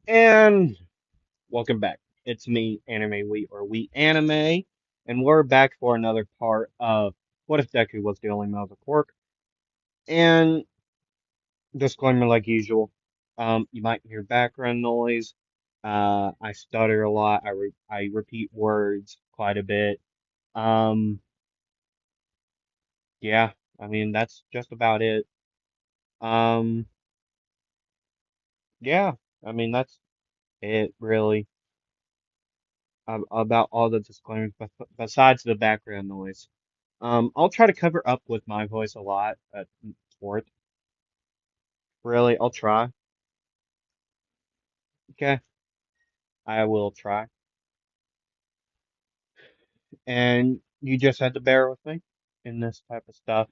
And welcome back. It's me, Anime We or We Anime, and we're back for another part of What If Deku Was the Only Male of Quirk? And disclaimer like usual, you might hear background noise. I stutter a lot. I repeat words quite a bit. Um, yeah, I mean that's just about it. Um, yeah, I mean that's it really. About all the disclaimers, besides the background noise. I'll try to cover up with my voice a lot for it. Really, I'll try. Okay, I will try. And you just had to bear with me in this type of stuff.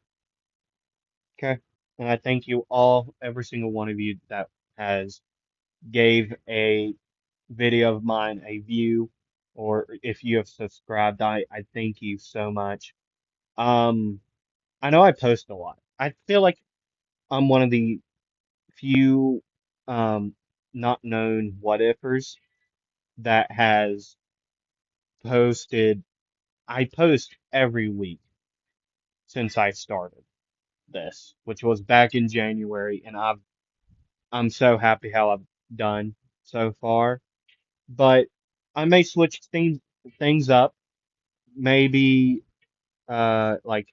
Okay. And I thank you all, every single one of you that has gave a video of mine a view, or if you have subscribed, I thank you so much. Um, I know I post a lot. I feel like I'm one of the few um not known what ifers that has posted. I post every week since I started this, which was back in January, and I'm so happy how I've done so far. But I may switch things up, maybe like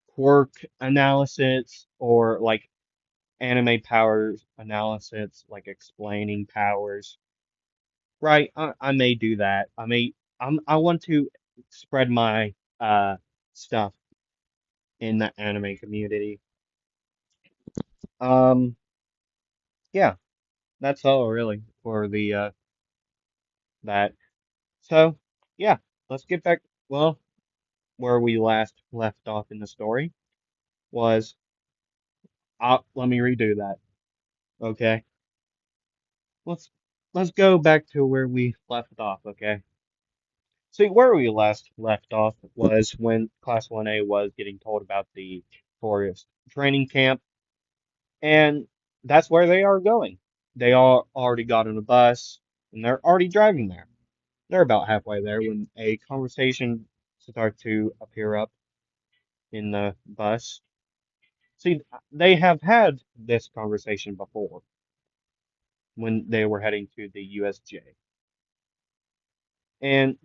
quirk analysis or like anime powers analysis, like explaining powers. Right, I may do that. I want to spread my stuff in the anime community. Um, yeah, that's all really for the that. So, yeah, let's get back. Well, where we last left off in the story was, let me redo that. Okay, let's let's go back to where we left off. Okay. See, where we last left off was when Class 1A was getting told about the forest training camp, and that's where they are going. They all already got on a bus, and they're already driving there. They're about halfway there when a conversation starts to appear up in the bus. See, they have had this conversation before when they were heading to the USJ, and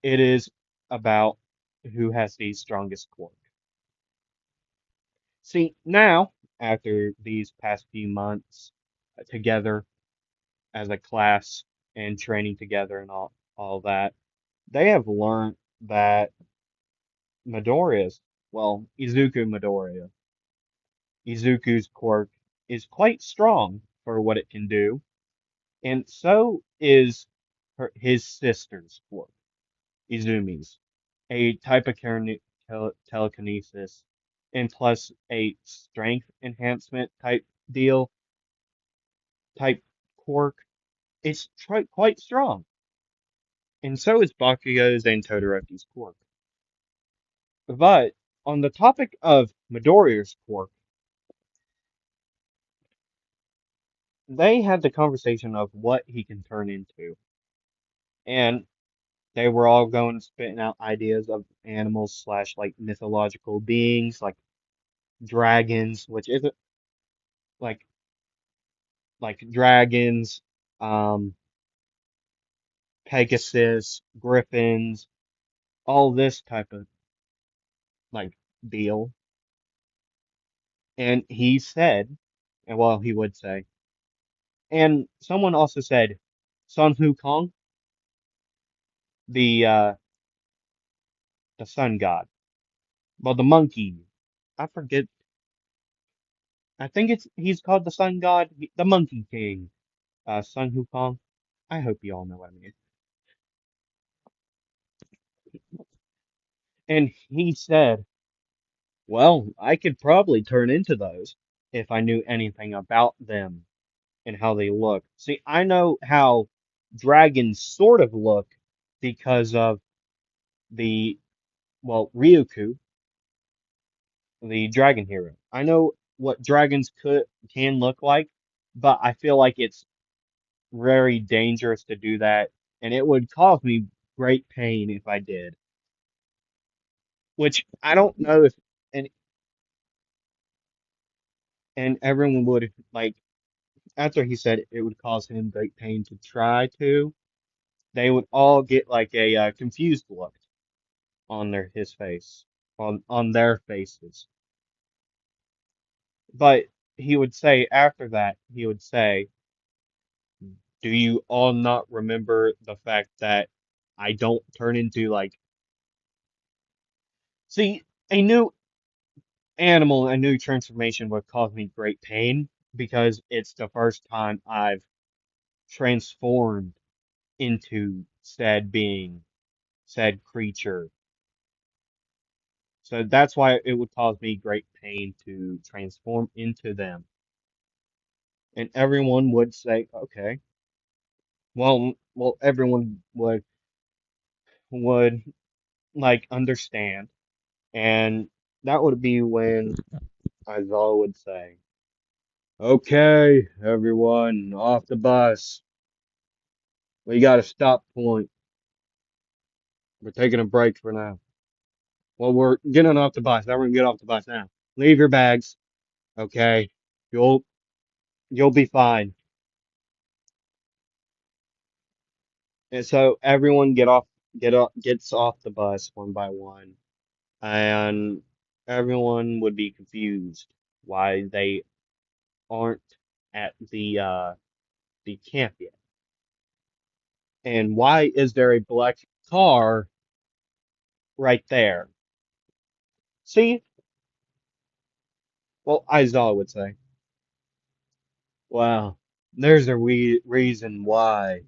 it is about who has the strongest quirk. See, now, after these past few months together as a class and training together and all that, they have learned that Midoriya's, well, Izuku's quirk is quite strong for what it can do, and so is his sister's quirk, Izumi's, a type of telekinesis, and plus a strength enhancement deal, type quirk. It's quite strong, and so is Bakugo's and Todoroki's quirk. But on the topic of Midoriya's quirk, they had the conversation of what he can turn into, and they were all going spitting out ideas of animals slash like mythological beings like dragons, which isn't like dragons, um, Pegasus, griffins, all this type of like deal. And he said, and well, he would say, and someone also said, Sun Wukong, the uh, the sun god, well, the monkey. I forget. I think he's called the sun god, the monkey king, Sun Wukong. I hope you all know what I mean. And he said, well, I could probably turn into those if I knew anything about them and how they look. See, I know how dragons sort of look because of the, well, Ryuku, the dragon hero. I know what dragons can look like, but I feel like it's very dangerous to do that, and it would cause me great pain if I did. Which I don't know if and and everyone would like after he said it would cause him great pain to try to, they would all get like a confused look on his face, on their faces. But he would say after that, he would say, "Do you all not remember the fact that I don't turn into like see a new animal, a new transformation would cause me great pain because it's the first time I've transformed into said being, said creature. So that's why it would cause me great pain to transform into them." And everyone would say, "Okay, well, everyone would like understand." And that would be when Isaiah would say, "Okay, everyone, off the bus. We got a stop point. We're taking a break for now. Well, we're getting off the bus. Now we're gonna get off the bus now. Leave your bags, okay? You'll you'll be fine." And so everyone gets off the bus one by one, and everyone would be confused why they aren't at the camp yet. And why is there a black car right there? See, well, Isaiah would say, "Well, there's a reason why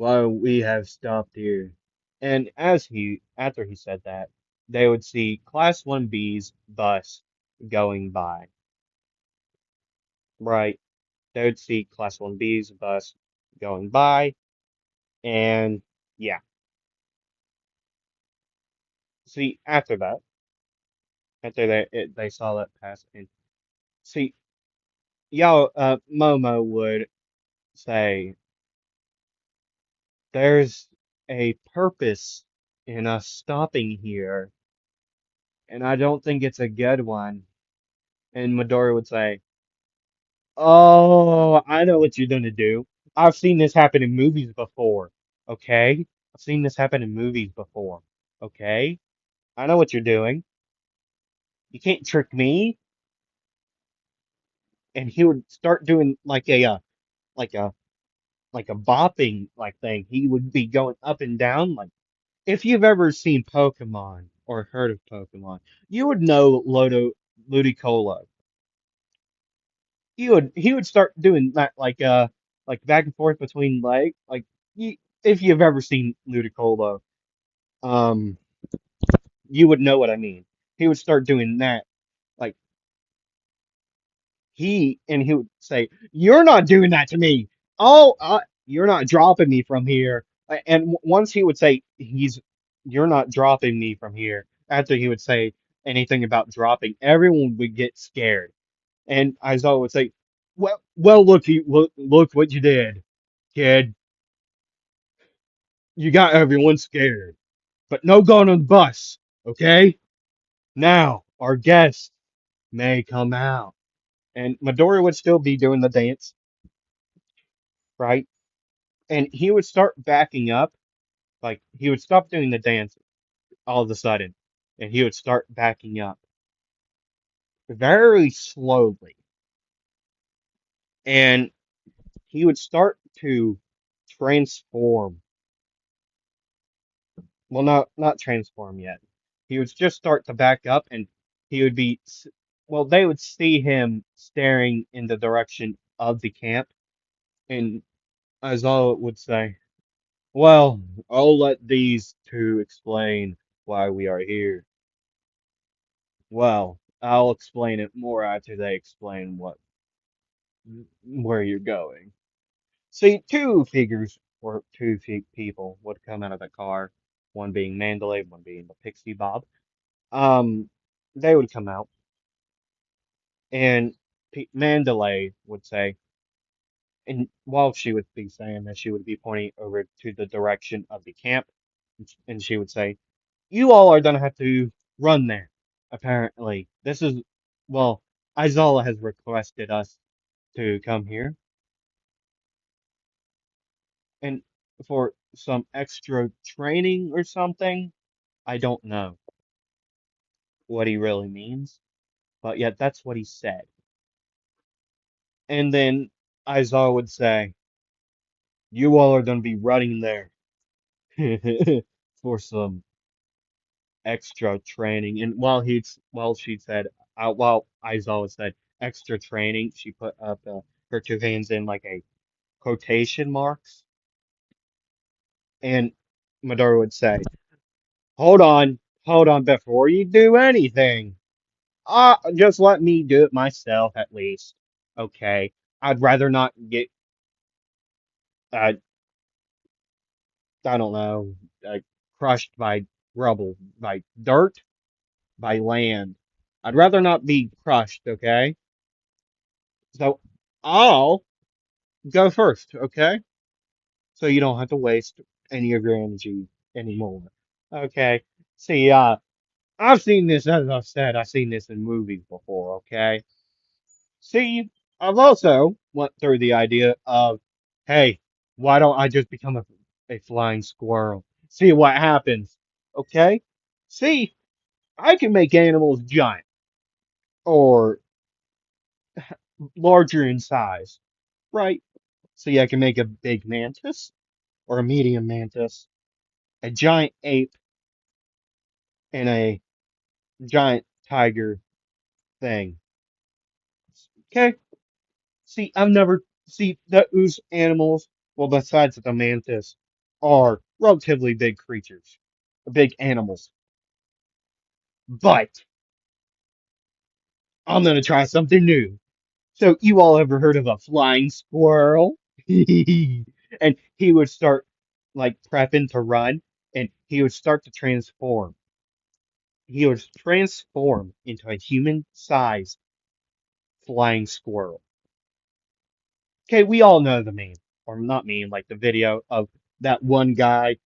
we have stopped here." And after he said that, they would see Class 1B's bus going by. Right. They would see Class 1B's bus going by, and yeah. See, after that, after they saw that pass, and see, Momo would say, "There's a purpose in us stopping here, and I don't think it's a good one." And Midori would say, "Oh, I know what you're gonna do. I've seen this happen in movies before. Okay? I've seen this happen in movies before. Okay? I know what you're doing. You can't trick me." And he would start doing like a like a bopping like thing. He would be going up and down like if you've ever seen Pokemon or heard of Pokemon, you would know Ludicolo. He would start doing that like back and forth between if you've ever seen Ludicolo, um you would know what I mean. He would start doing that like he would say, "You're not doing that to me. Oh, you're not dropping me from here." And once he would say "You're not dropping me from here," after he would say anything about dropping, everyone would get scared. And Aizawa would say, well, look what you did, kid. You got everyone scared. But no going on the bus, okay? Now, our guests may come out." And Midori would still be doing the dance, right? And he would start backing up, like he would stop doing the dance all of a sudden, and he would start backing up very slowly, and he would start to transform. Well, not transform yet. He would just start to back up, and he would be, well, they would see him staring in the direction of the camp, and Aizawa would say, "Well, I'll let these two explain why we are here. Well, I'll explain it more after they explain where you're going." See, two figures or two people would come out of the car, one being Mandalay, one being the Pixie Bob. Um, they would come out, and Mandalay would say, And while she would be saying this, she would be pointing over to the direction of the camp, and she would say, "You all are gonna have to run there. Apparently, this is well, Aizawa has requested us to come here, and for some extra training or something. I don't know what he really means, but yet that's what he said." And then Aizawa would say, "You all are gonna be running there for some extra training." And while she said, while Aizawa said extra training, she put up her two hands in like a quotation marks, and Midori would say, hold on, before you do anything, just let me do it myself at least. Okay, I'd rather not get, uh, I don't know, crushed by rubble, by dirt, by land. I'd rather not be crushed, okay? So I'll go first, okay? So you don't have to waste any of your energy anymore. Okay. See, I've seen this, as I've said, I've seen this in movies before, okay? See, I've also went through the idea of, hey, why don't I just become a flying squirrel? See what happens, okay? See, I can make animals giant or larger in size, right? See, I can make a big mantis or a medium mantis, a giant ape, and a giant tiger thing. Okay? See, I've never see those animals. Well, besides the mantis, are relatively big creatures, big animals. But I'm gonna try something new. So, you all ever heard of a flying squirrel? And he would start like prepping to run, and he would start to transform. He would transform into a human-sized flying squirrel. Okay, we all know the meme, or not meme, like the video of that one guy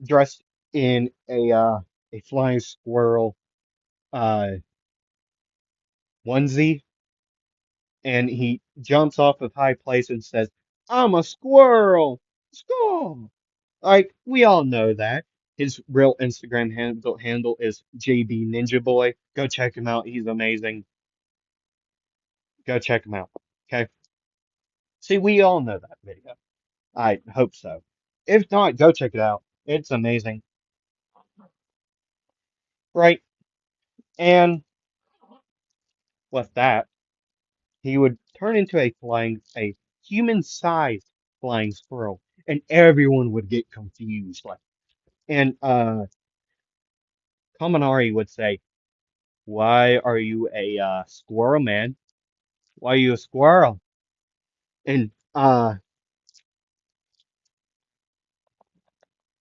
dressed in a flying squirrel uh onesie, and he jumps off of high place and says, "I'm a squirrel, squirrel." Like we all know that. His real Instagram handle is JB Ninja Boy. Go check him out. He's amazing. Go check him out. Okay. See, we all know that video. I hope so. If not, go check it out. It's amazing. Right? And with that, he would turn into a human-sized flying squirrel, and everyone would get confused. Like, and Kaminari would say, "Why are you a squirrel, man? Why are you a squirrel?" And and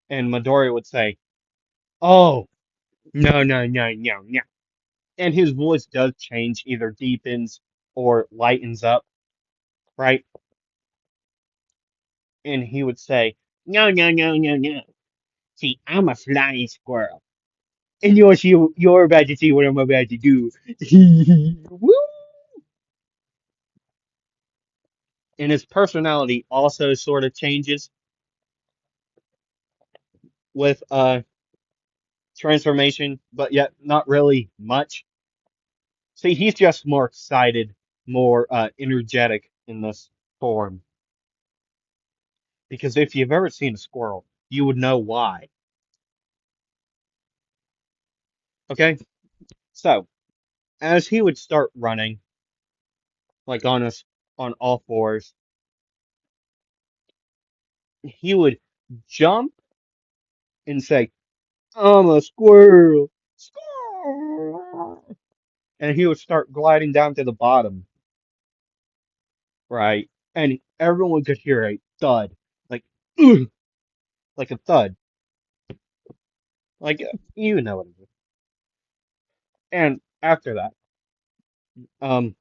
Midori would say, "Oh, no, no, no, no, no." And his voice does change, either deepens or lightens up, right? And he would say, "No, no, no, no, no. See, I'm a flying squirrel. And you're about to see what I'm about to do." Woo! And his personality also sort of changes with transformation, but yet not really much. See, he's just more excited, more energetic in this form. Because if you've ever seen a squirrel, you would know why. Okay? So, as he would start running, like on all fours, he would jump and say, "I'm a squirrel. Squirrel." And he would start gliding down to the bottom, right? And everyone could hear a thud, like, "Ugh," like a thud, like you know what it is. And after that, um,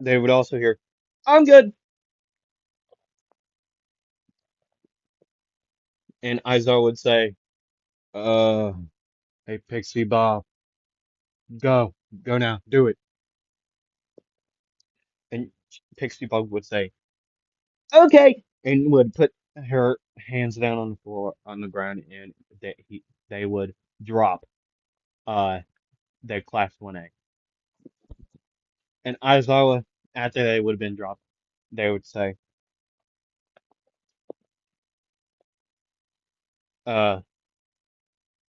they would also hear. I'm good. And Izar would say, uh, hey, Pixie Bob, go. Go now. Do it. And Pixie Bob would say, okay. And would put her hands down on the floor, on the ground, and they would drop, uh, their class 1A. And Aizawa, after they would have been dropped, they would say, uh,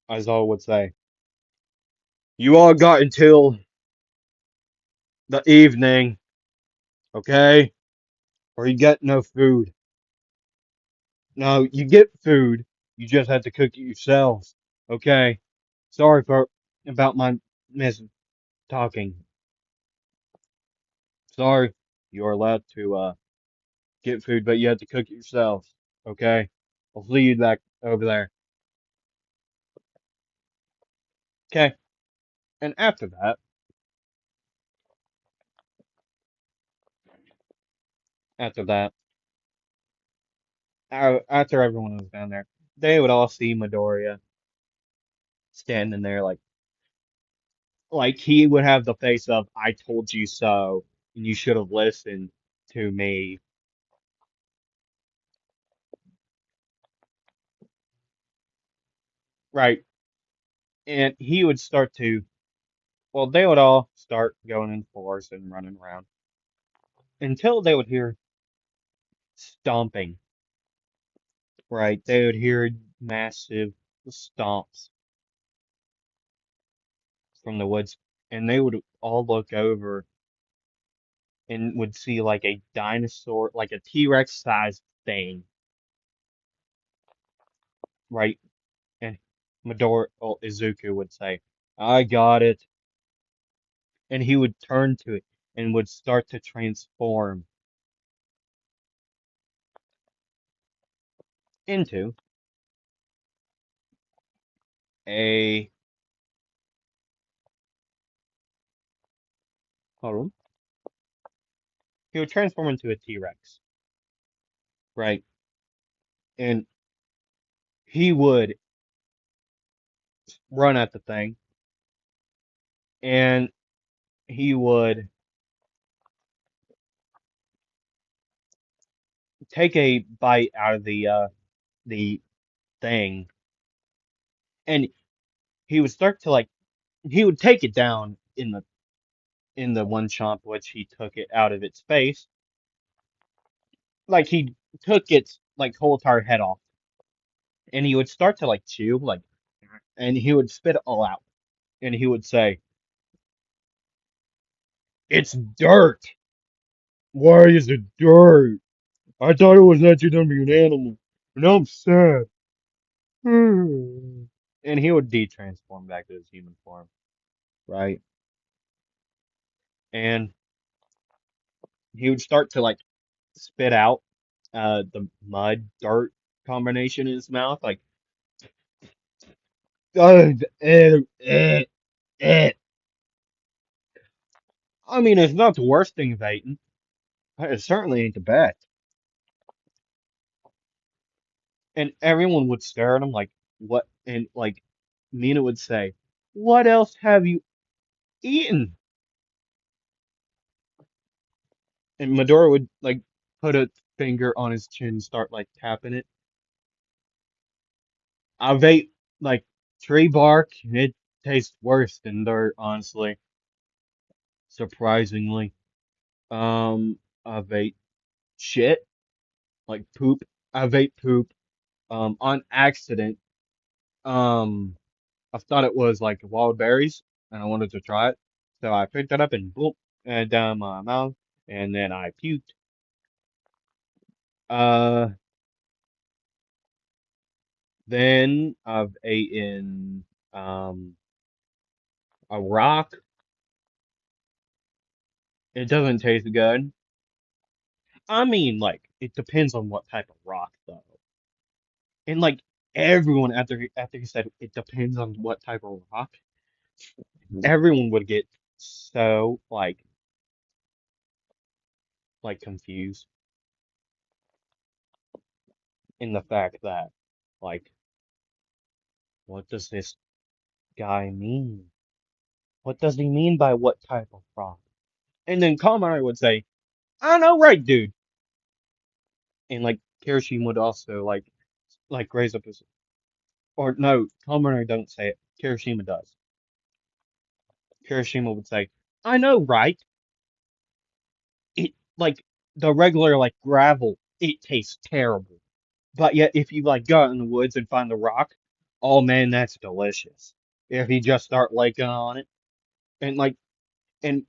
Aizawa would say, you all got until the evening, okay? Or you get no food. No, you get food. You just have to cook it yourselves. Okay. Sorry for about my miss talking. Sorry. You are allowed to get food, but you have to cook it yourselves. Okay. I'll see you back over there. Okay. And after that, after everyone was down there, they would all see Midoriya standing there like he would have the face of "I told you so," and you should have listened to me. Right. And he would start to, well, they would all start going in force and running around until they would hear stomping. Right. They would hear massive stomps from the woods, and they would all look over and would see like a dinosaur, like a T-Rex sized thing, right? And Midori, or Izuku would say, I got it. And he would turn to it and would start to transform into a, hold on, he would transform into a T-Rex, right? And he would run at the thing and he would take a bite out of the thing and he would start to like, he would take it down in the one chomp which he took it out of its face, like he took its like whole entire head off, and he would start to like chew like, and he would spit it all out, and he would say, "It's dirt. Why is it dirt? I thought it was actually gonna be an animal, and I'm sad." And he would de-transform back to his human form, right? And he would start to like spit out the mud dirt combination in his mouth, like, uh, uh, uh, uh. I mean, it's not the worst thing of eating. It certainly ain't the best. And everyone would stare at him like, what? And like, Mina would say, what else have you eaten? And Medora would like put a finger on his chin and start like tapping it. I've ate like tree bark and it tastes worse than dirt, honestly. Surprisingly. I've ate shit, like poop. I've ate poop, on accident. Um, I thought it was like wild berries, and I wanted to try it, so I picked it up and boom, and down my mouth, and then I puked. Uh, then I've eaten a rock. It doesn't taste good. I mean, like it depends on what type of rock, though. And like everyone after he said it depends on what type of rock, everyone would get so like like confused in the fact that like what does this guy mean? What does he mean by what type of rock? And then Kamari would say, I know, right, dude. And like Kirishima would also like raise up his or no, Kamari don't say it. Kirishima does. Kirishima would say, I know, right? It like the regular like gravel, it tastes terrible. But yet if you like go out in the woods and find the rock, oh man, that's delicious. If you just start liking on it. And like and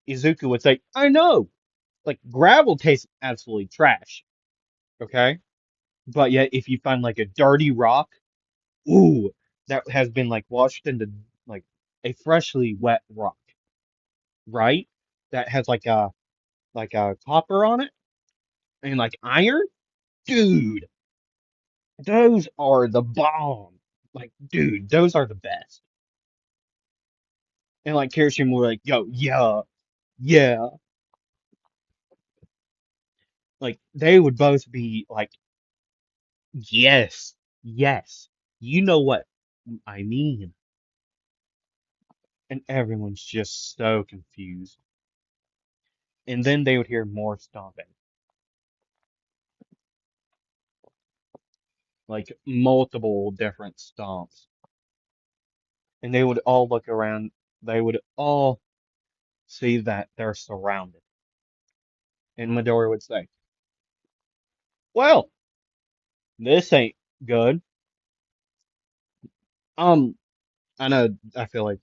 Izuku would say, I know. Like gravel tastes absolutely trash. Okay? But yet if you find like a dirty rock, ooh, that has been like washed into like a freshly wet rock, right? That has like a copper on it and like iron, dude, those are the bomb. Like, dude, those are the best. And like Kirishima were like, yo, yeah, yeah. Like they would both be like, yes, yes. You know what I mean. And everyone's just so confused. And then they would hear more stomping, like multiple different stomps. And they would all look around. They would all see that they're surrounded. And Midori would say, well, this ain't good. Um, I know, I feel like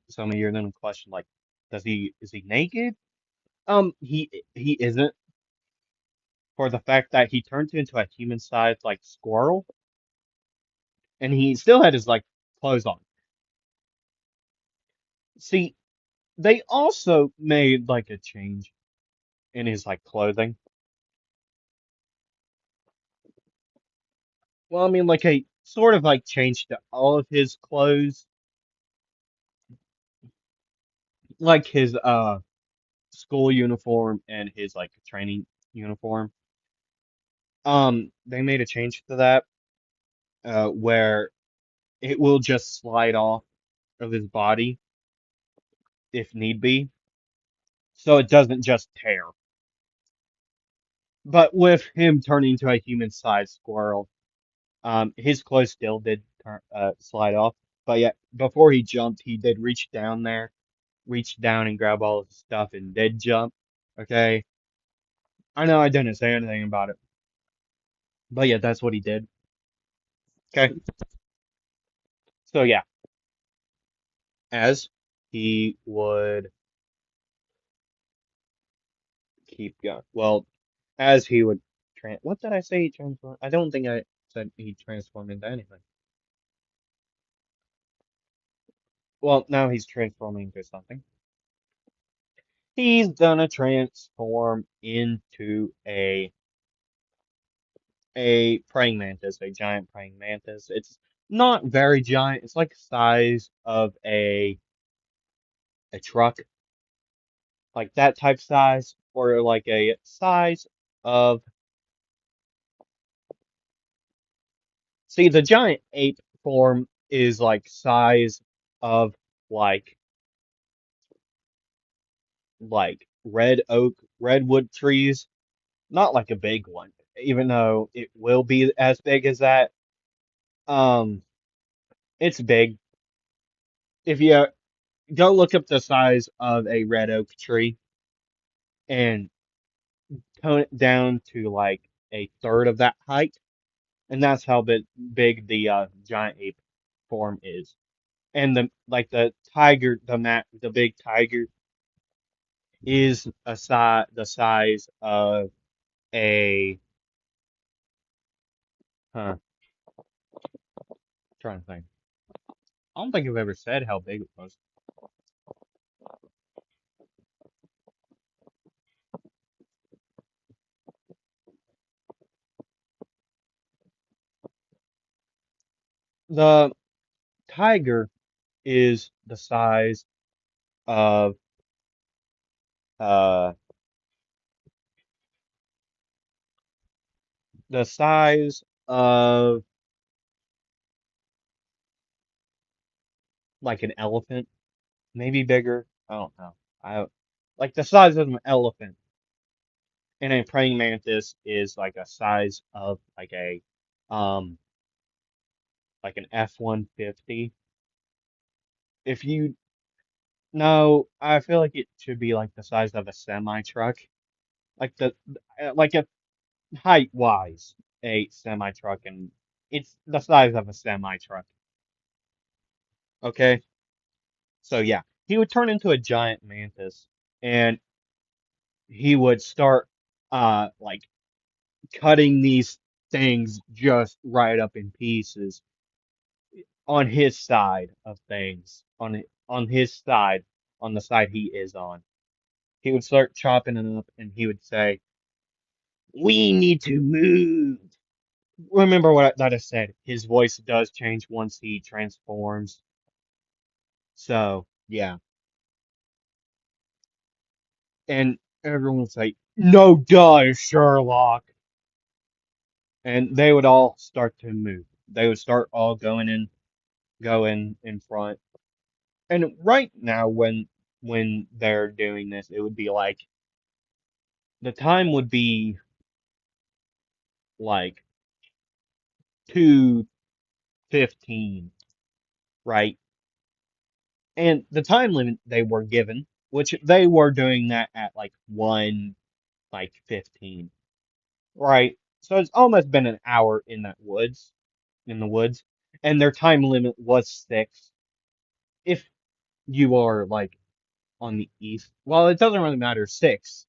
some of you are going to question, like, is he naked? He isn't, for the fact that he turned into a human-sized, like, squirrel, and he still had his, like, clothes on. See, they also made, like, a change in his, like, clothing. Well, I mean, like, a sort of, like, change to all of his clothes, like his, school uniform and his, like, training uniform. They made a change to that, where it will just slide off of his body if need be, so it doesn't just tear. But with him turning into a human-sized squirrel, his clothes still did slide off. But yeah, before he jumped, he did reach down and grab all of his stuff and did jump. Okay, I know I didn't say anything about it, but yeah, that's what he did. Okay, so yeah, as he would keep going. Well, as he would what did I say he transformed? I don't think I said he transformed into anything. Well, now he's transforming into something. He's gonna transform into a praying mantis, a giant praying mantis. It's not very giant. It's like the size of a truck, like that type size, or like a size of. See, the giant ape form is like size of like red oak, redwood trees. Not like a big one, even though it will be as big as that. Um, it's big. If you go look up the size of a red oak tree and tone it down to like a third of that height, and that's how big the giant ape form is. And the tiger, the big tiger is the size of a trying to think. I don't think I've ever said how big it was. The tiger is the size of uh the size of like an elephant, maybe bigger. I don't know. I like the size of an elephant, and a praying mantis is like a size of um like an F-150. If you know, I feel like it should be like the size of a semi truck, like like a height wise, a semi truck, and it's the size of a semi truck. Okay, so yeah, he would turn into a giant mantis, and he would start like cutting these things just right up in pieces on his side of things, on his side, on the side he is on. He would start chopping it up, and he would say, "We need to move." Remember that I said. His voice does change once he transforms. So yeah, and everyone would say, "No, die, Sherlock," and they would all start to move. They would start all going in front. And right now, when they're doing this, it would be like the time would be like 2:15, right? And the time limit they were given, which they were doing that at like 1 like 15, right? So it's almost been an hour in the woods, and their time limit was 6. If you are like on the east, well, it doesn't really matter. 6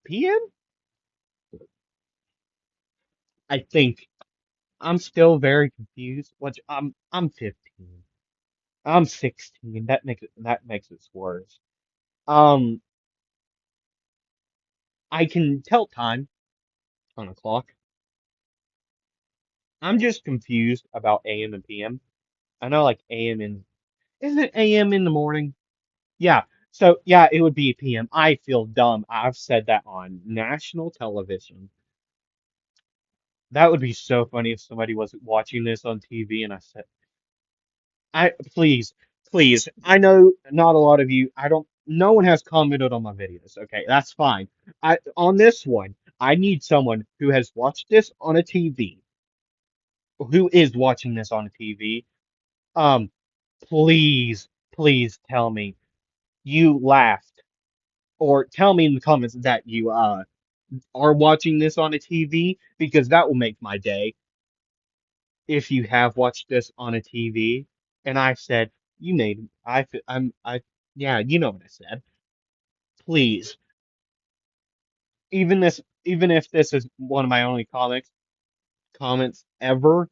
p.m. I think. I'm still very confused. Which I'm 15. I'm 16. That makes it worse. Um, I can tell time on a clock. I'm just confused about AM and PM. I know like AM and isn't it AM in the morning? Yeah. So yeah, it would be PM. I feel dumb. I've said that on national television. That would be so funny if somebody was watching this on TV and I said, I please, please. I know not a lot of you. I don't. No one has commented on my videos. Okay, that's fine. I on this one, I need someone who has watched this on a TV, who is watching this on a TV. Um, please, please tell me you laughed, or tell me in the comments that you are watching this on a TV because that will make my day. If you have watched this on a TV, and I said you made I yeah, you know what I said. Please, even if this is one of my only comments ever,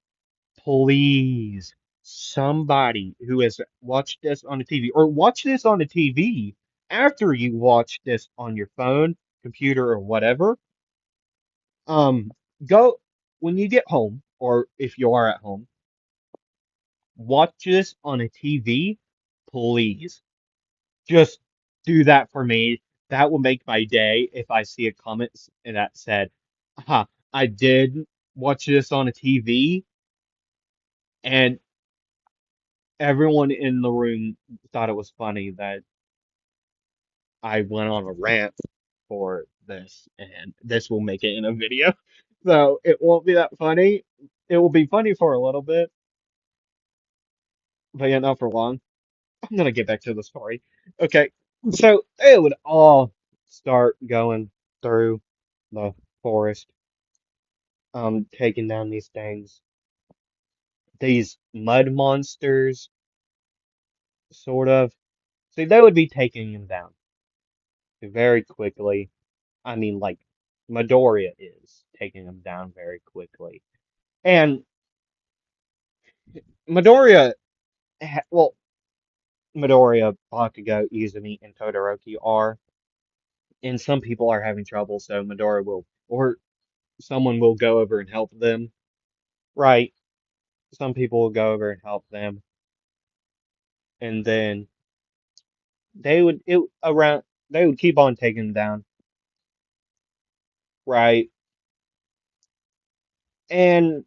please somebody who has watched this on a TV or watch this on a TV after you watch this on your phone, computer, or whatever, um, go when you get home or if you are at home, watch this on a TV, please. Just do that for me. That will make my day if I see a comment that said, I did watch this on a TV and everyone in the room thought it was funny that I went on a rant for this and this will make it in a video. So it won't be that funny. It will be funny for a little bit, but yeah, not for long. I'm gonna get back to the story. Okay, so they would all start going through the forest, taking down these things, these mud monsters, sort of. See, they would be taking them down very quickly. I mean, like Midoriya is taking them down very quickly, and Midoriya, well, Midoriya, Bakugo, Izumi, and Todoroki are, and some people are having trouble, so Midoriya will, or someone will go over and help them. Right. Some people will go over and help them, and then they would keep on taking them down. Right. And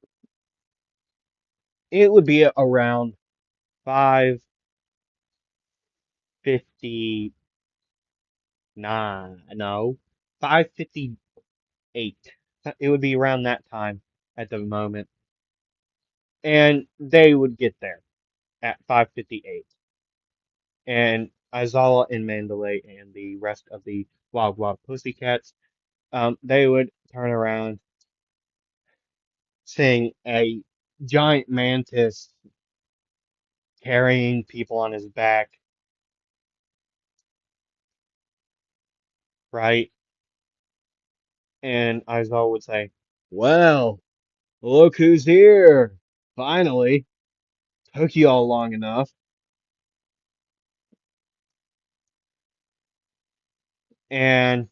it would be around 5:59, no, 5:58. It would be around that time at the moment. And they would get there at 5:58. And Aizawa and Mandalay and the rest of the Wild Wild Pussycats, they would turn around seeing a giant mantis carrying people on his back, right? And Aizawa would say, "Well, look who's here! Finally, took you all long enough." And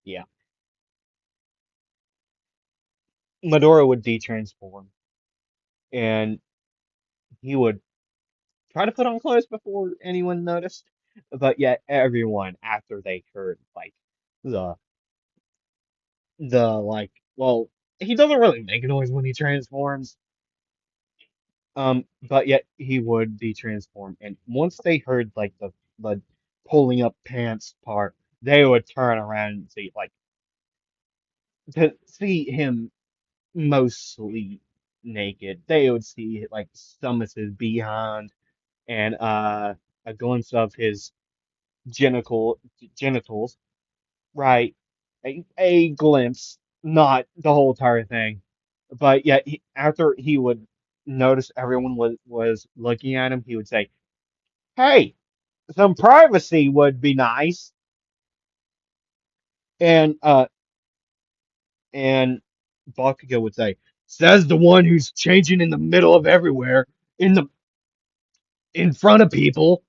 yeah, Medora would de-transform, and he would try to put on clothes before anyone noticed. But yet, everyone after they heard like the well, he doesn't really make a noise when he transforms. But yet he would de-transform, and once they heard like the pulling up pants part, they would turn around and see like to see him mostly naked. They would see like some of his behind and a glimpse of his genitals, right? A glimpse, not the whole entire thing. But yet, after he would notice everyone was looking at him, he would say, "Hey, some privacy would be nice." And and Bakugo would say, "Says the one who's changing in the middle of everywhere, in the in front of people."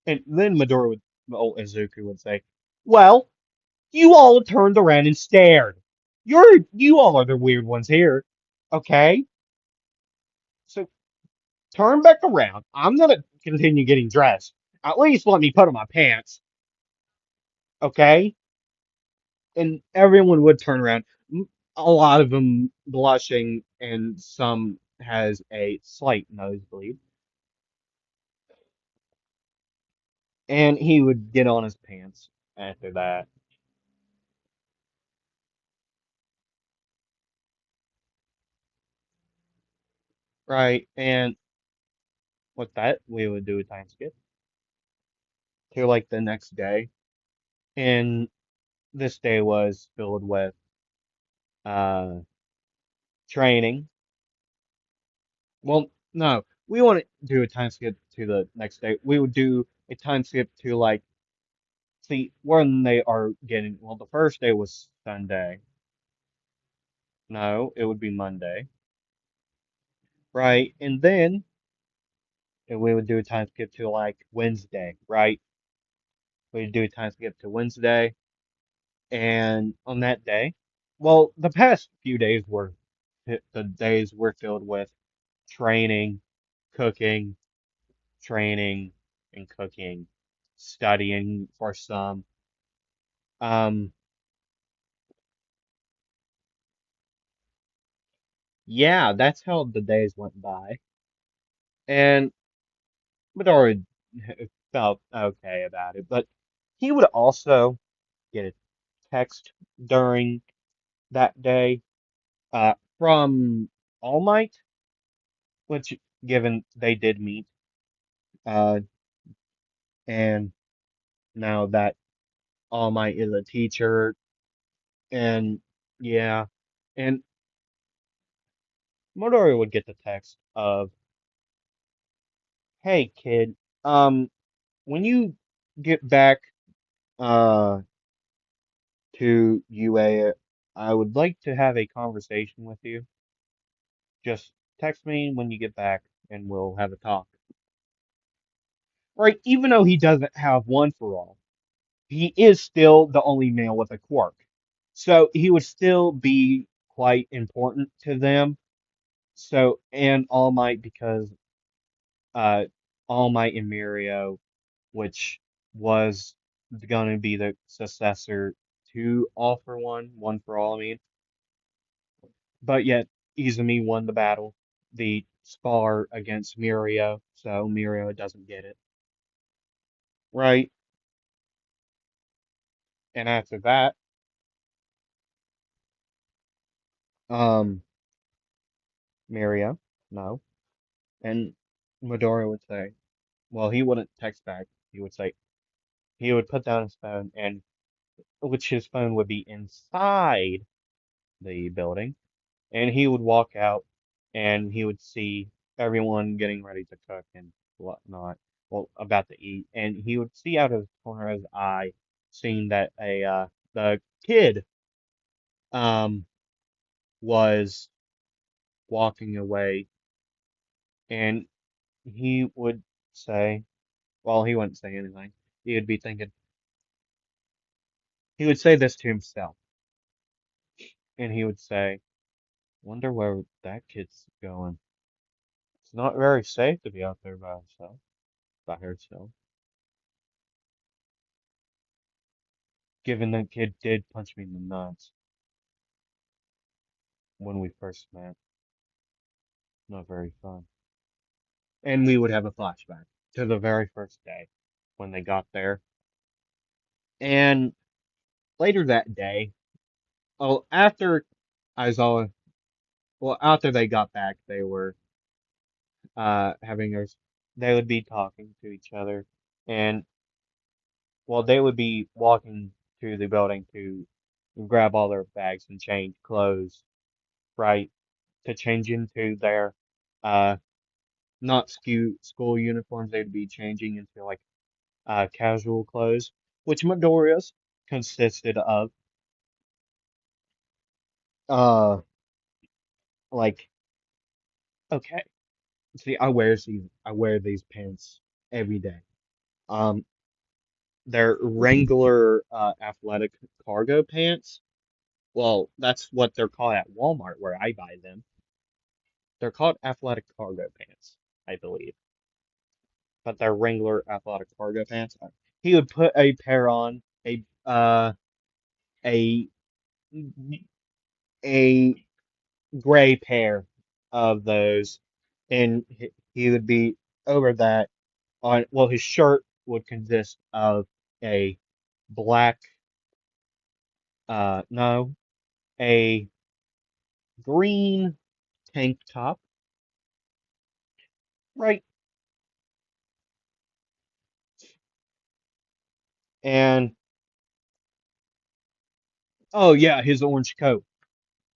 And then Izuku would say, "Well, you all turned around and stared. You all are the weird ones here, okay? So turn back around. I'm gonna continue getting dressed. At least let me put on my pants, okay?" And everyone would turn around. A lot of them blushing, and some has a slight nosebleed. And he would get on his pants after that, right? And with that, we would do a time skip to like the next day, and this day was filled with uh training. Well, no, we want to do a time skip to the next day. We would do a time skip to like see when they are getting. Well, the first day was Sunday. No, it would be Monday, right? And then we would do a time skip to like Wednesday, right? We'd do a time skip to Wednesday, and on that day, well, the past few days were the days were filled with training, cooking, training, and cooking, studying for some. Um, yeah, that's how the days went by, and Midori felt okay about it, but he would also get a text during that day from All Might, which given they did meet, uh, and now that All Might is a teacher, and yeah, and Midori would get the text of, "Hey kid, when you get back uh to UA, I would like to have a conversation with you. Just text me when you get back and we'll have a talk." Right, even though he doesn't have one for all, he is still the only male with a quirk. So he would still be quite important to them. So, and All Might because uh All Might and Mirio, which was going to be the successor to All for One, One for All, I mean. But yet, Izumi won the battle, the spar against Mirio, so Mirio doesn't get it. Right? And after that, um, Mirio, no. And Midoriya would say, well, he wouldn't text back. He would say, he would put down his phone, and which his phone would be inside the building, and he would walk out and he would see everyone getting ready to cook and whatnot, well, about to eat, and he would see out of the corner of his eye, seeing that the kid um was walking away, and he would say, well, he wouldn't say anything. He would be thinking, he would say this to himself, and he would say, "Wonder where that kid's going. It's not very safe to be out there by herself." Given that kid did punch me in the nuts when we first met. Not very fun. And we would have a flashback to the very first day when they got there. And later that day, oh, after Aizawa, well, after they got back, they were having their, they would be talking to each other. And, well, they would be walking to the building to grab all their bags and change clothes, right? To change into their, uh, not school uniforms. They'd be changing into like casual clothes, which Midoriya's consisted of uh like okay. See, I wear these pants every day. Um they're Wrangler athletic cargo pants. Well, that's what they're called at Walmart where I buy them. They're called athletic cargo pants, I believe. But they're Wrangler athletic cargo pants. He would put a pair on, a a gray pair of those, and he would be over that on. Well, his shirt would consist of a black, no, a green tank top, right? And oh yeah, his orange coat,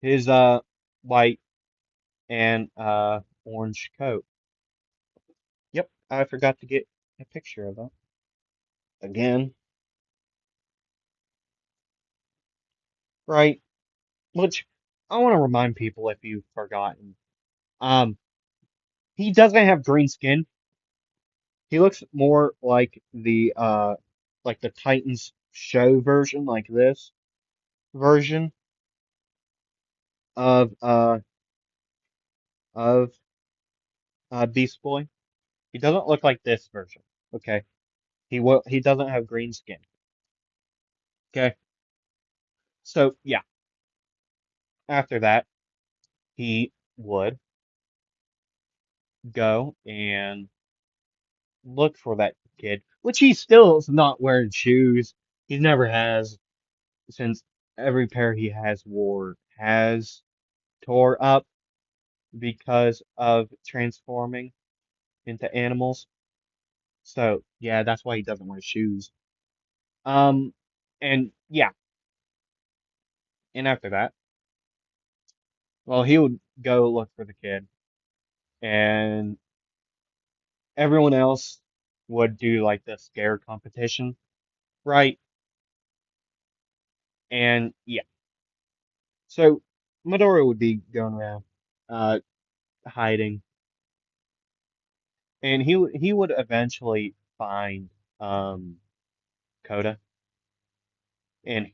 his white and orange coat. Yep, I forgot to get a picture of that again, right? Which I want to remind people if you've forgotten. Um, he doesn't have green skin. He looks more like the Titans show version, like this version of of Beast Boy. He doesn't look like this version. Okay. He doesn't have green skin. Okay. So yeah, after that he would go and look for that kid, which he still is not wearing shoes. He never has, since every pair he has wore has tore up because of transforming into animals. So yeah, that's why he doesn't wear shoes. Um, and yeah, and after that, well, he would go look for the kid, and everyone else would do like the scare competition, right? And yeah, so Midori would be going around, uh, hiding, and he would eventually find Coda, and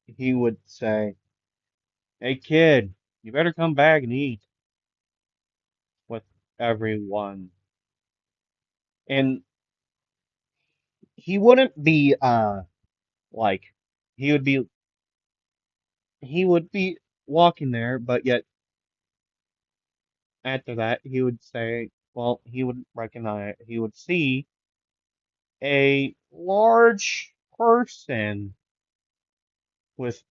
he would say, "Hey kid, you better come back and eat with everyone." And he wouldn't be like he would be he would be walking there, but yet after that he would say, well, he would recognize, he would see a large person with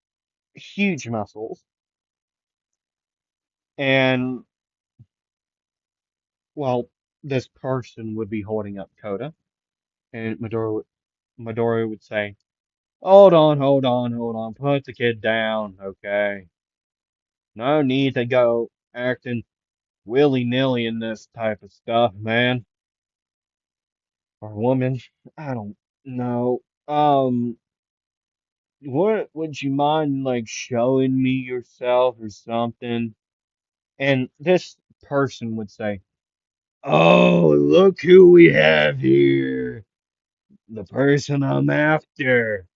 huge muscles, and well, this person would be holding up Coda, and Midori would say, hold on, hold on, hold on, put the kid down, okay? No need to go acting willy-nilly in this type of stuff, man. Or woman. I don't know. What would you mind like showing me yourself or something? And this person would say, oh, look who we have here. The person I'm after.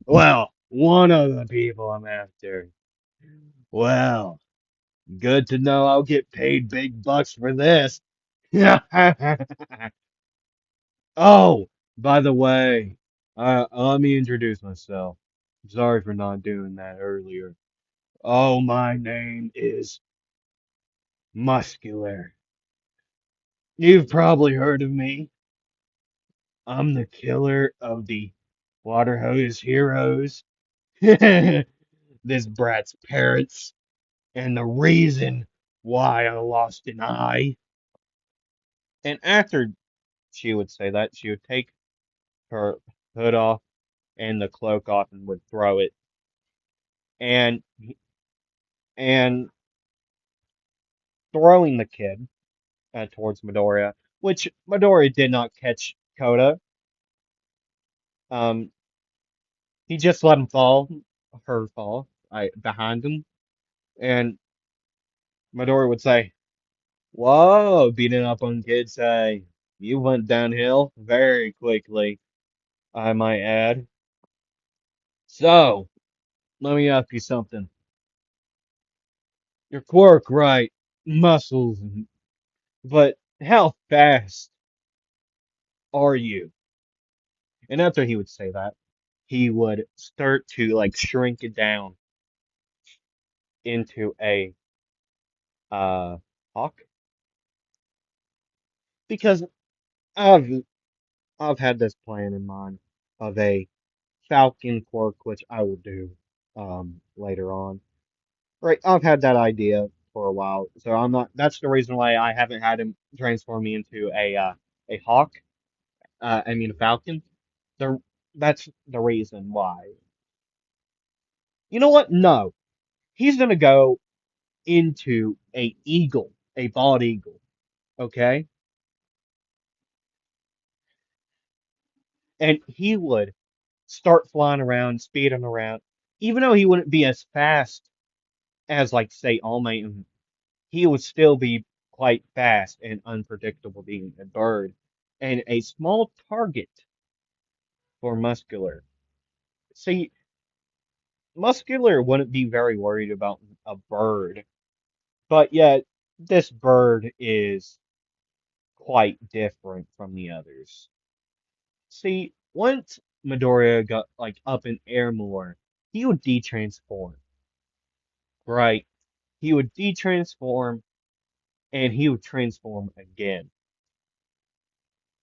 Well, one of the people I'm after. Well, good to know I'll get paid big bucks for this. Oh, by the way, let me introduce myself. Sorry for not doing that earlier. Oh, my name is Muscular. You've probably heard of me. I'm the killer of the water hose heroes. This brat's parents, and the reason why I lost an eye. And after she would say that, she would take her hood off and the cloak off and would throw it. And and throwing the kid towards Midoriya, which Midoriya did not catch Koda. Um, he just let him fall, her fall, behind him, and Midoriya would say, "Whoa, beating up on kids, say you went downhill very quickly, I might add. So, let me ask you something. Your quirk, right? Muscles, but how fast are you?" And after he would say that, he would start to like shrink it down into a uh hawk, because I've I've had this plan in mind of a falcon quirk, which I will do later on. Right, I've had that idea for a while, so I'm not. That's the reason why I haven't had him transform me into a hawk. I mean a falcon. The That's the reason why. You know what? No, he's gonna go into a eagle, a bald eagle. Okay, and he would start flying around, speeding around, even though he wouldn't be as fast as, like, say, All Might, he would still be quite fast and unpredictable being a bird, and a small target for Muscular. See, Muscular wouldn't be very worried about a bird, but yet this bird is quite different from the others. See, once Midoriya got like up in air more, he would de-transform. Right. He would de-transform and he would transform again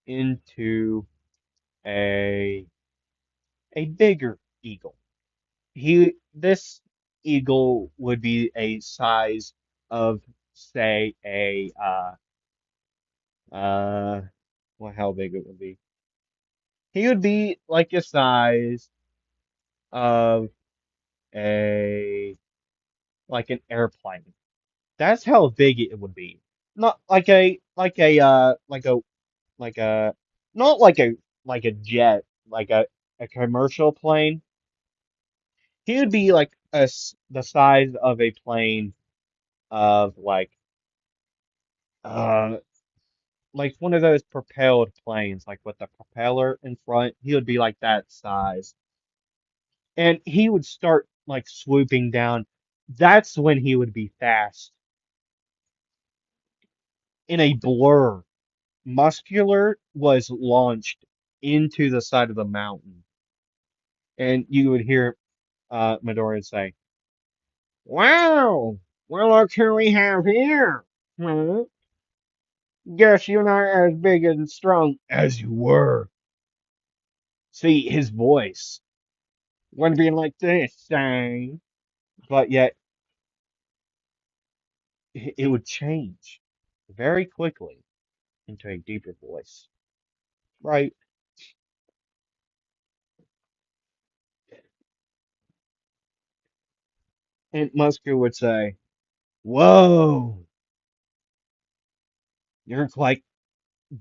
into a a bigger eagle. This eagle would be a size of, say, a uh well, how big it would be. He would be like a size of a like an airplane. That's how big it would be. Not like a not like a jet, like a commercial plane. He would be like the size of a plane of uh like one of those propelled planes, like with the propeller in front. He would be like that size. And he would start like swooping down. That's when he would be fast in a blur. Muscular was launched into the side of the mountain. And you would hear Midoriya say, "Wow, well, look who we have here. Hmm, guess you're not as big and strong as you were." See, his voice wouldn't be like this, saying, but yet it would change very quickly into a deeper voice, right? And Muscu would say, "Whoa, you're quite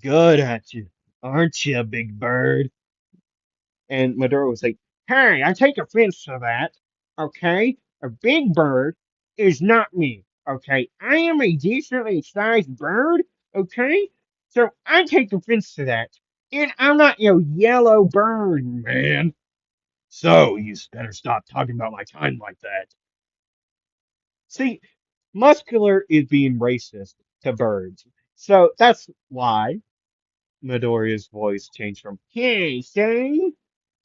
good at you, aren't you, big bird?" And Maduro was like, "Hey, I take offense to that. Okay, a big bird is not me. Okay, I am a decently sized bird. Okay, so I take offense to that, and I'm not your yellow bird, man. So you better stop talking about my kind like that." See, muscular is being racist to birds, so that's why Midoriya's voice changed from "Hey, say"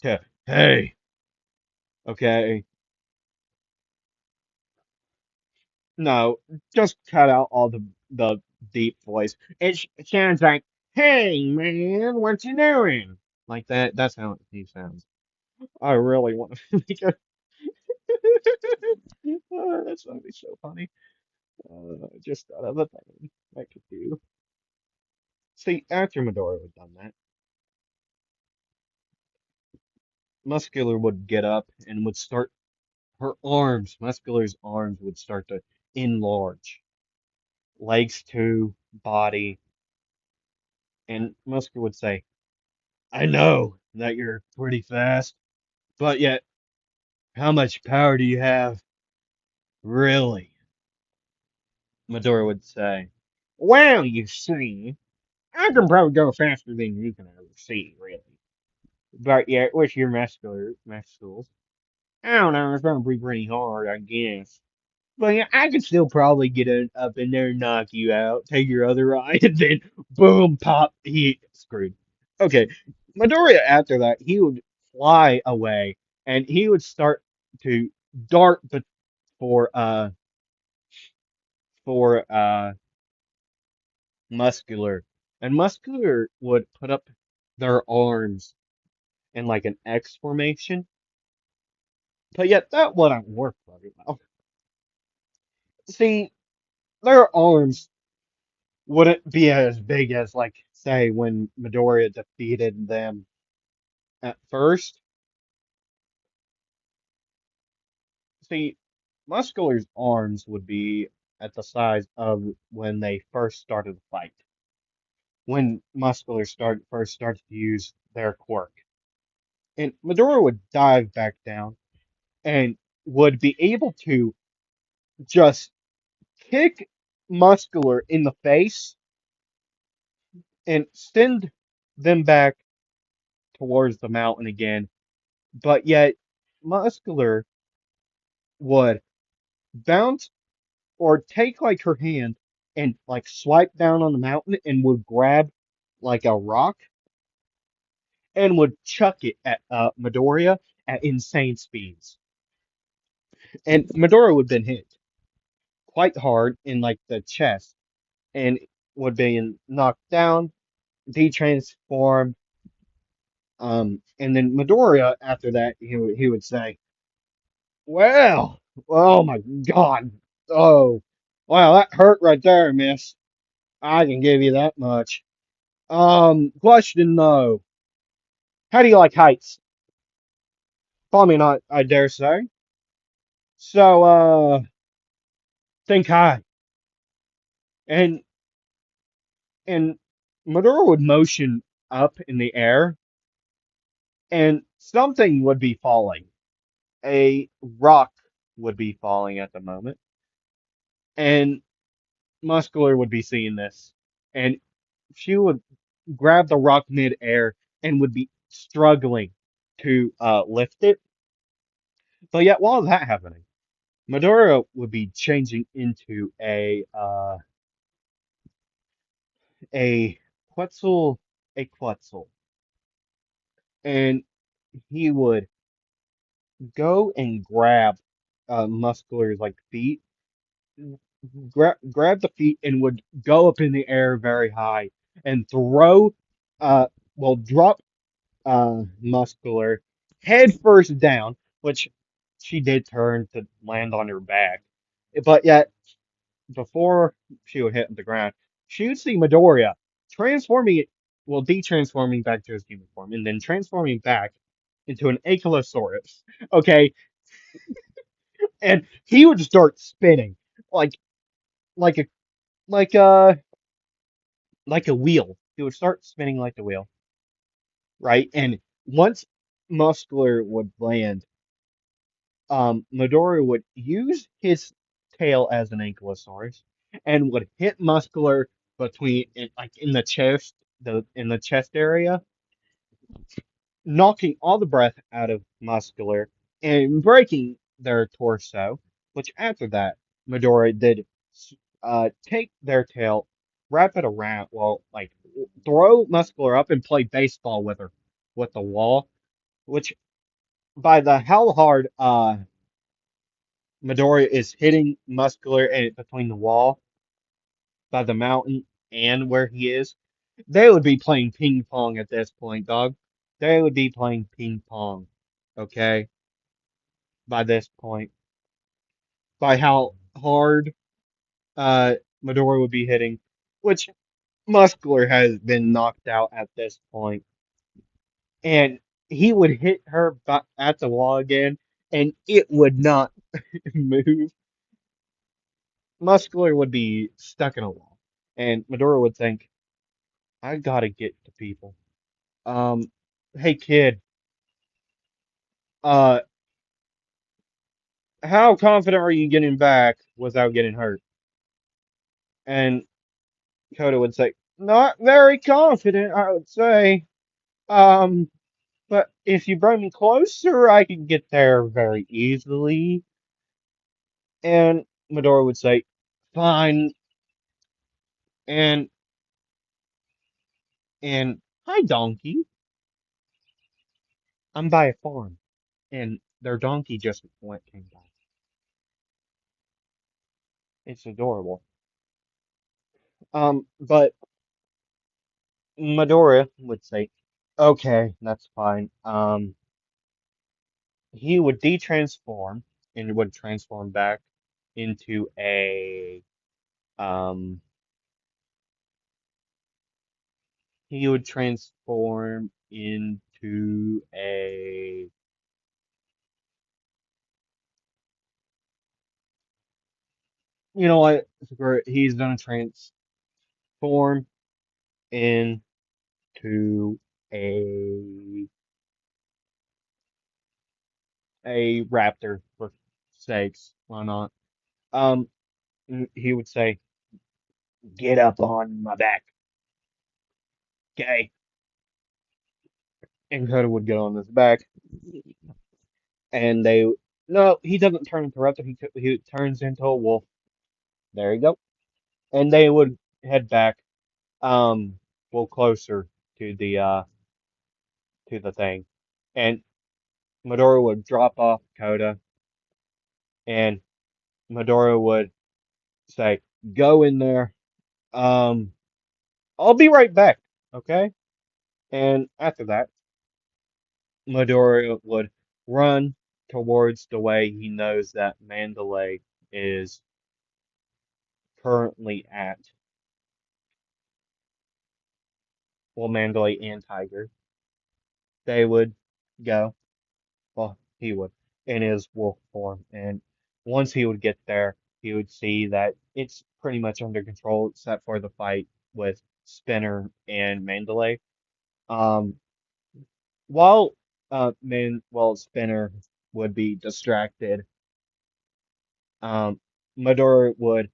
to "Hey." Okay. No, just cut out all the deep voice. It sounds like, "Hey man, what you doing?" Like that. That's how he sounds. I really want to make a. That's gonna be so funny. Just thought of a thing I could do. See, after Midori had done that, Muscular would get up and would start her arms. Muscular's arms would start to enlarge, legs too, body, and Muscular would say, "I know that you're pretty fast, but yet, how much power do you have, really?" Midori would say, "Well, you see, I can probably go faster than you can ever see, really. But yet, with your muscles, I don't know, it's gonna be pretty hard, I guess. But yeah, I could still probably get up in there and knock you out, take your other eye, and then boom, pop, he screwed." Okay, Midoriya after that, he would fly away and he would start to dart for uh for muscular. And muscular would put up their arms in like an X formation. But yet that wouldn't work very well. See, their arms wouldn't be as big as, like, say, when Midoriya defeated them at first. See, Muscular's arms would be at the size of when they first started the fight. When Muscular first started to use their quirk. And Midoriya would dive back down and would be able to just kick Muscular in the face and send them back towards the mountain again. But yet, Muscular would bounce or take like her hand and like swipe down on the mountain and would grab like a rock and would chuck it at Midoriya at insane speeds. And Midoriya would have been hit quite hard in like the chest and would be knocked down, detransformed. And then Midoriya after that he would say, "Well, oh my God, oh, wow, that hurt right there, miss. I can give you that much. Question though, how do you like heights? Probably not, I dare say. So, think high." And and Midoriya would motion up in the air, and something would be falling. A rock would be falling at the moment, and Muscular would be seeing this, and she would grab the rock mid-air and would be struggling to lift it. But yet, while that happening, Madara would be changing into a Quetzal, a Quetzal. and he would go and grab Muscular's like feet, grab the feet, and would go up in the air very high and throw, uh, drop Muscular head first down, which she did turn to land on her back. But yet, before she would hit the ground, she would see Midoriya transforming it, de-transforming back to his human form, and then transforming back into an Ankylosaurus. Okay, and he would start spinning like like a like a like a wheel. He would start spinning like a wheel, right? And once Muscular would land, Midori would use his tail as an ankylosaurus and would hit Muscular like in the chest, the in the chest area, knocking all the breath out of Muscular and breaking their torso. Which after that, Midori did take their tail, wrap it around, throw Muscular up and play baseball with her with the wall. Which by the how hard Midoriya is hitting Muscular and between the wall by the mountain and where he is, they would be playing ping pong at this point, dog. They would be playing ping pong, okay, by this point. By how hard uh Midoriya would be hitting, which Muscular has been knocked out at this point. And he would hit her at the wall again, and it would not move. Muscular would be stuck in a wall. And Midoriya would think, I gotta get to people. Um, hey kid, uh, how confident are you getting back without getting hurt? And Koda would say, not very confident, I would say. Um, but if you bring me closer, I can get there very easily. And Midoriya would say, fine. And, hi donkey, I'm by a farm. And their donkey just came by. It's adorable. But Midoriya would say, okay, that's fine. He would de-transform and would transform back into um, he would transform into you know what? Screw it. He's gonna transform into a raptor for sakes. Why not? Um, he would say, "Get up on my back, okay?" And Coda would get on his back, and they no, he doesn't turn into a raptor. He turns into a wolf. There you go. And they would head back, closer to the thing, and Midori would drop off Coda, and Midori would say, "Go in there. Um, I'll be right back." Okay. And after that, Midori would run towards the way he knows that Mandalay is currently at. Well, Mandalay and Tiger. They would go. Well, he would in his wolf form. And once he would get there, he would see that it's pretty much under control except for the fight with Spinner and Mandalay. Um, while Spinner would be distracted, Madara would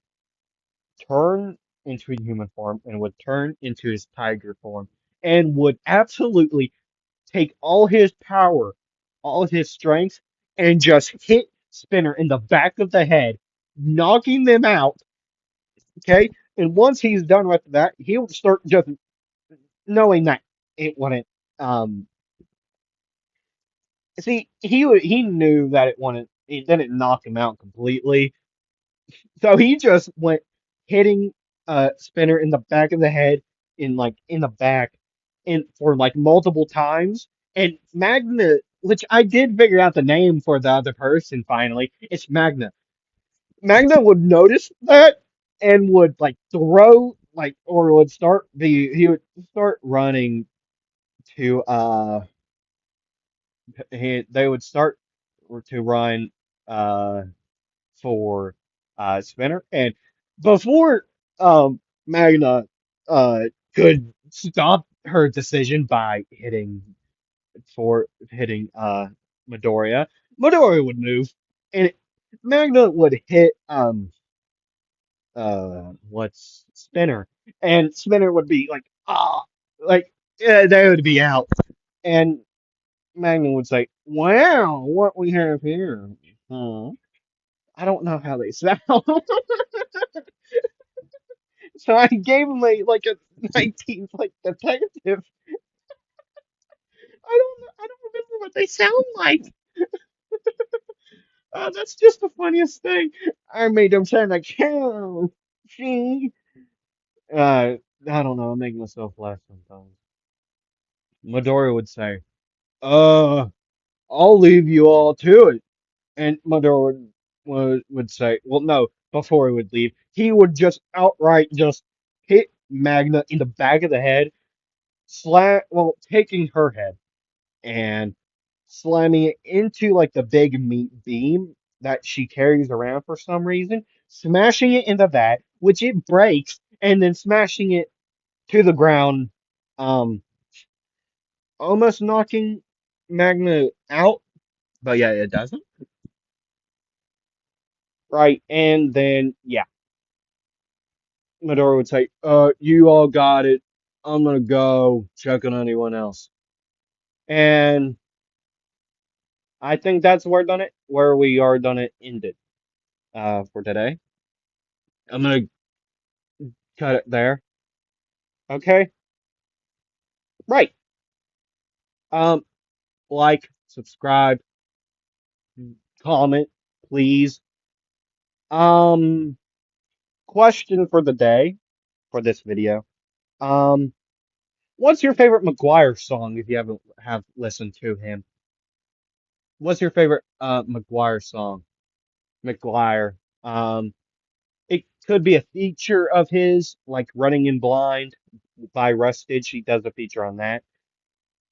turn into a human form and would turn into his tiger form and would absolutely take all his power, all his strength, and just hit Spinner in the back of the head, knocking them out. Okay, and once he's done with that, he will start just knowing that it wouldn't. Um, See, he knew that it didn't knock him out completely, so he just went hitting Spinner in the back of the head, in the back, in for like multiple times. And Magna, which I did figure out the name for the other person finally, it's Magna. Magna would notice that and would like throw like or would start the he would start running to they would start to run uh for Spinner, and before Magna uh could stop her decision by hitting Midoriya, Midoriya would move, and Magna would hit what's Spinner, and Spinner would be like like yeah, they would be out, and Magna would say, "Wow, what we have here." Hmm. I don't know how they sound. So I gave him a 19th like detective. I don't remember what they sound like. That's just the funniest thing. I made them sound like hell. See? I don't know. I'm making myself laugh sometimes. Midori would say, "Uh, I'll leave you all to it." And Midori would say, "Well, no." Before he would leave, he would just outright just hit Magna in the back of the head, taking her head and slamming it into like the big meat beam that she carries around for some reason, smashing it into that, which it breaks, and then smashing it to the ground, um, almost knocking Magna out. But yeah, it doesn't. Right, and then yeah, Midori would say, you all got it. I'm gonna go check on anyone else." And I think that's where we are done it ended for today. I'm gonna cut it there. Okay? Right. Um, like, subscribe, comment, please. Um, question for the day for this video. Um, what's your favorite McGuire song if you haven't have listened to him? What's your favorite McGuire song? McGuire. It could be a feature of his, like Running in Blind by Rustage. He does a feature on that.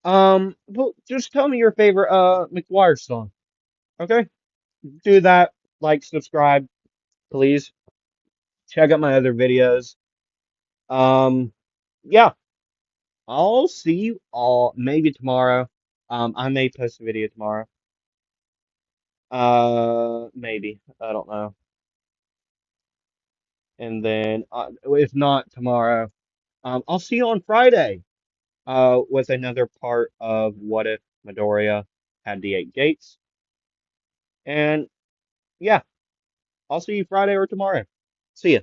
Well, just tell me your favorite McGuire song. Okay? Do that. Like, subscribe, please. Check out my other videos. Um, yeah, I'll see you all maybe tomorrow. I may post a video tomorrow. Maybe. I don't know. And then, if not tomorrow, I'll see you on Friday, with another part of What If Midoriya Had the Eight Gates. And yeah, I'll see you Friday or tomorrow. See ya.